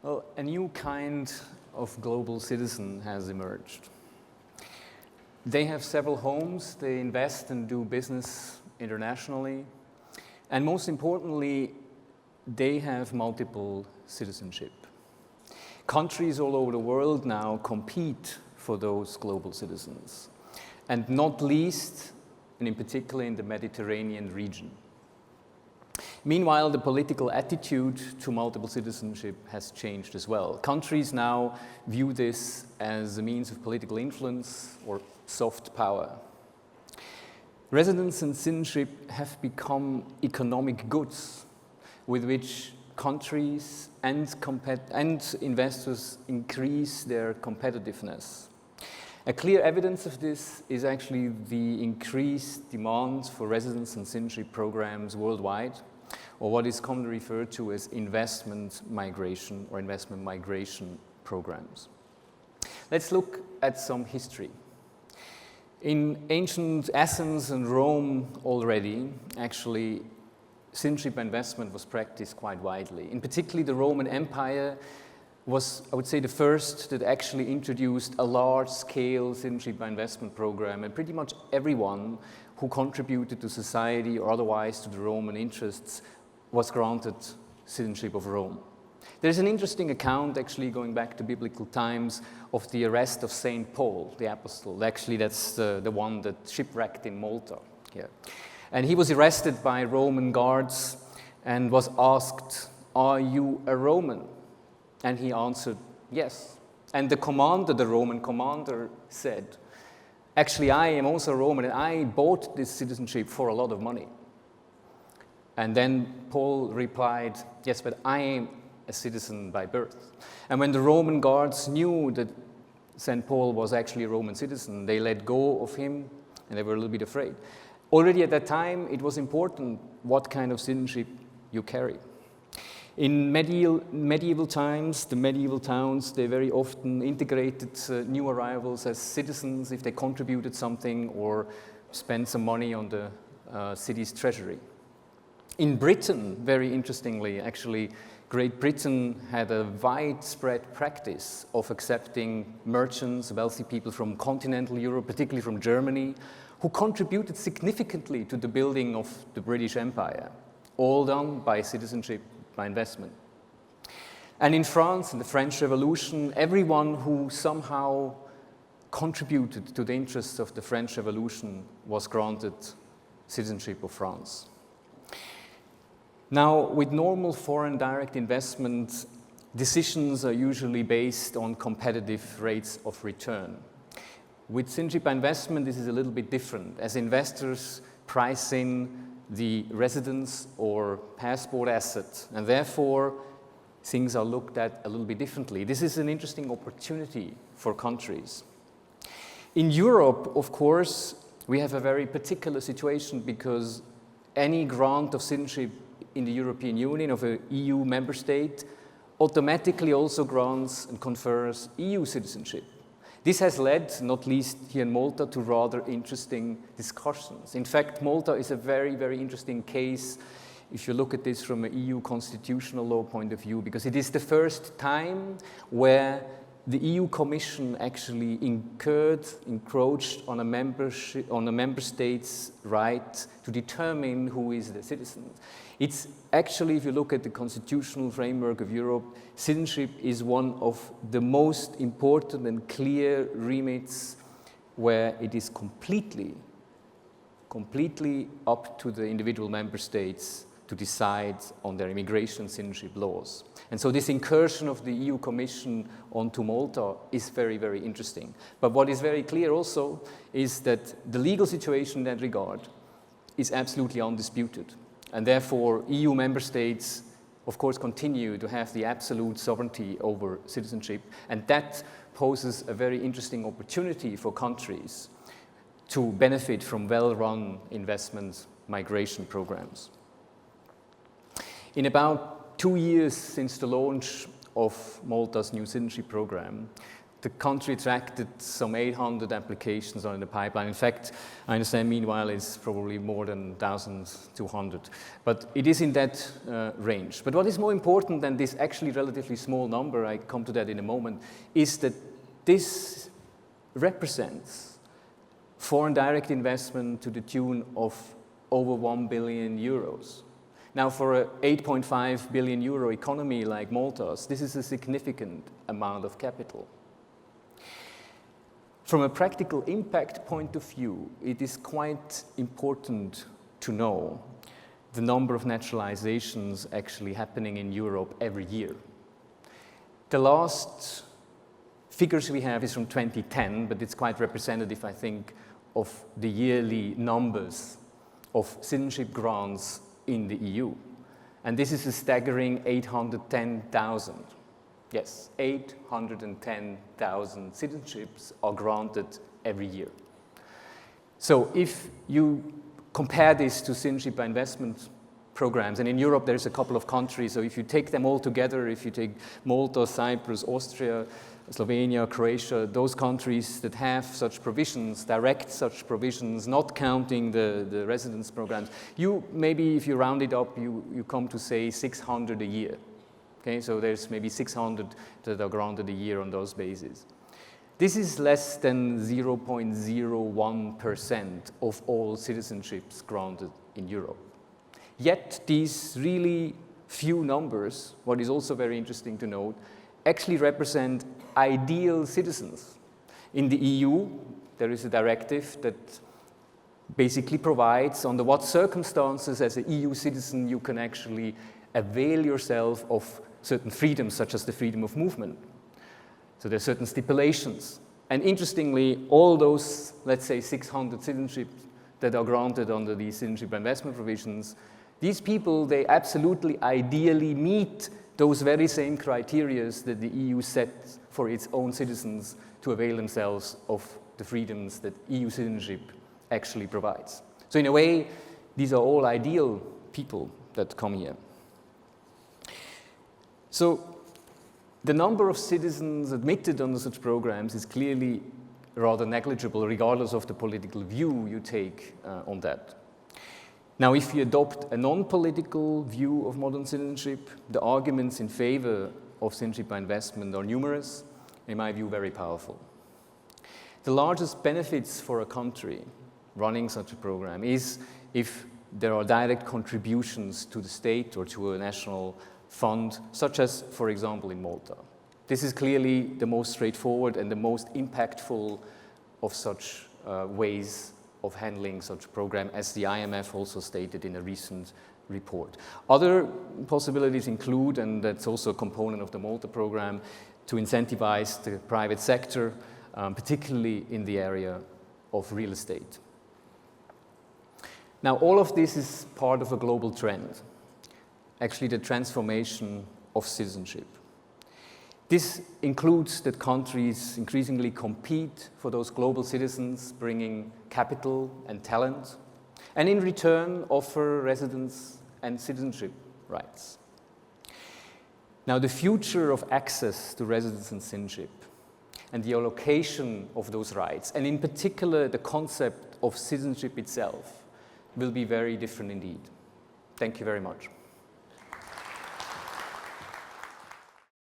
Well, a new kind of global citizen has emerged. They have several homes, they invest and do business internationally, and most importantly, they have multiple citizenship. Countries all over the world now compete for those global citizens, and not least, and in particular in the Mediterranean region. Meanwhile, the political attitude to multiple citizenship has changed as well. Countries now view this as a means of political influence or soft power. Residence and citizenship have become economic goods with which countries and investors increase their competitiveness. A clear evidence of this is actually the increased demand for residence and citizenship programs worldwide, or what is commonly referred to as investment migration or investment migration programs. Let's look at some history. In ancient Athens and Rome already, actually, citizenship investment was practiced quite widely. In particular, the Roman Empire was, I would say, the first that actually introduced a large-scale citizenship investment program, and pretty much everyone who contributed to society or otherwise to the Roman interests was granted citizenship of Rome. There's an interesting account, actually, going back to biblical times, of the arrest of Saint Paul, the apostle. Actually, that's the one that shipwrecked in Malta. Yeah. And he was arrested by Roman guards and was asked, "Are you a Roman?" And he answered, "Yes." And the Roman commander said, "Actually, I am also Roman, and I bought this citizenship for a lot of money." And then Paul replied, "Yes, but I am a citizen by birth." And when the Roman guards knew that St. Paul was actually a Roman citizen, they let go of him, and they were a little bit afraid. Already at that time, it was important what kind of citizenship you carry. In medieval times, the medieval towns, they very often integrated new arrivals as citizens if they contributed something or spent some money on the city's treasury. In Britain, very interestingly, actually, Great Britain had a widespread practice of accepting merchants, wealthy people from continental Europe, particularly from Germany, who contributed significantly to the building of the British Empire, all done by citizenship, by investment. And in France, in the French Revolution, everyone who somehow contributed to the interests of the French Revolution was granted citizenship of France. Now, with normal foreign direct investment, decisions are usually based on competitive rates of return. With citizenship investment, this is a little bit different, as investors price in the residence or passport asset, and therefore things are looked at a little bit differently. This is an interesting opportunity for countries. In Europe, of course, we have a very particular situation because any grant of citizenship in the European Union of an EU member state automatically also grants and confers EU citizenship. This has led, not least here in Malta, to rather interesting discussions. In fact, Malta is a very, very interesting case if you look at this from an EU constitutional law point of view, because it is the first time where the EU Commission actually encroached on a member state's right to determine who is the citizen. It's actually, if you look at the constitutional framework of Europe, citizenship is one of the most important and clear remits where it is completely up to the individual member states to decide on their immigration citizenship laws. And so this incursion of the EU Commission onto Malta is very, very interesting. But what is very clear also is that the legal situation in that regard is absolutely undisputed. And therefore, EU member states, of course, continue to have the absolute sovereignty over citizenship. And that poses a very interesting opportunity for countries to benefit from well-run investment migration programs. In about 2 years since the launch of Malta's new citizenship program, the country attracted some 800 applications on the pipeline. In fact, I understand meanwhile it's probably more than 1,200. But it is in that range. But what is more important than this actually relatively small number, I come to that in a moment, is that this represents foreign direct investment to the tune of over 1 billion euros. Now, for an 8.5 billion euro economy like Malta's, this is a significant amount of capital. From a practical impact point of view, it is quite important to know the number of naturalizations actually happening in Europe every year. The last figures we have is from 2010, but it's quite representative, I think, of the yearly numbers of citizenship grants in the EU. And this is a staggering 810,000. Yes, 810,000 citizenships are granted every year. So if you compare this to citizenship by investment programs, and in Europe there's a couple of countries, so if you take them all together, if you take Malta, Cyprus, Austria, Slovenia, Croatia, those countries that have such provisions, direct such provisions, not counting the residence programs, you maybe, if you round it up, you come to say 600 a year. Okay, so there's maybe 600 that are granted a year on those bases. This is less than 0.01% of all citizenships granted in Europe. Yet these really few numbers, what is also very interesting to note, actually represent ideal citizens. In the EU, there is a directive that basically provides under what circumstances as an EU citizen you can actually avail yourself of certain freedoms, such as the freedom of movement. So there are certain stipulations. And interestingly, all those, let's say, 600 citizenships that are granted under the citizenship investment provisions, these people, they absolutely ideally meet those very same criteria that the EU set for its own citizens to avail themselves of the freedoms that EU citizenship actually provides. So in a way, these are all ideal people that come here. So the number of citizens admitted under such programs is clearly rather negligible, regardless of the political view you take on that. Now, if you adopt a non-political view of modern citizenship, the arguments in favor of citizenship by investment are numerous, in my view, very powerful. The largest benefits for a country running such a program is if there are direct contributions to the state or to a national fund, such as, for example, in Malta. This is clearly the most straightforward and the most impactful of such ways of handling such a program, as the IMF also stated in a recent report. Other possibilities include, and that's also a component of the Malta program, to incentivize the private sector, particularly in the area of real estate. Now, all of this is part of a global trend, actually the transformation of citizenship. This includes that countries increasingly compete for those global citizens, bringing capital and talent, and in return offer residence and citizenship rights. Now, the future of access to residence and citizenship and the allocation of those rights, and in particular the concept of citizenship itself, will be very different indeed. Thank you very much.